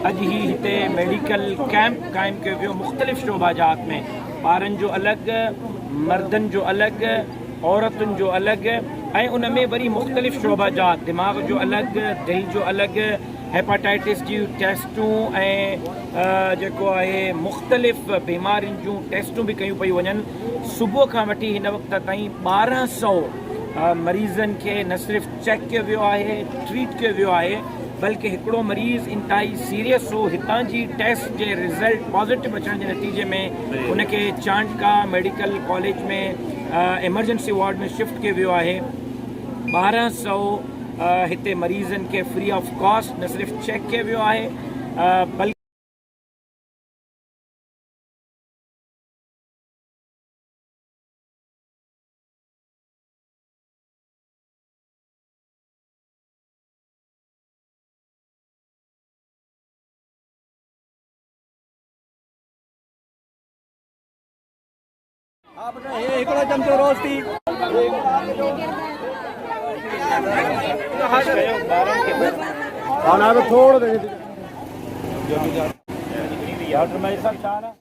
अज ही हिते medical camp क़ाइमु कयो वियो मुख़्तलिफ़ शोबाजात में, ॿारनि जो अलॻि, मर्दनि जो अलॻि, औरतुनि जो अलॻि, ऐं उन में वरी मुख़्तलिफ़ शोबाजात, दिमाग़ जो अलॻि, दिलि जो अलॻि, हेपाटाइटिस जी टेस्टूं ऐं जेको आहे मुख़्तलिफ़ बीमारियुनि जूं टेस्टूं बि कयूं पयूं वञनि। सुबुह खां वठी हिन वक़्त ताईं 1200 मरीज़नि खे न सिर्फ़ु चेक कयो वियो आहे, ट्रीट कयो वियो आहे, बल्कि हिकिड़ो मरीज़ इंतहाई सीरियस हो। हितां जी टेस्ट जे रिज़ल्ट पॉज़िटिव अचण जे नतीजे में उनखे चांडका मेडिकल कॉलेज में एमरजेंसी वार्ड में शिफ्ट कयो वियो आहे। 1200 हिते मरीज़नि खे फ्री ऑफ कॉस्ट न सिर्फ़ु चेक कयो वियो आहे, बल्कि चमचो रोज थी थोड़ा डॉक्टर मैं सब चाह रहा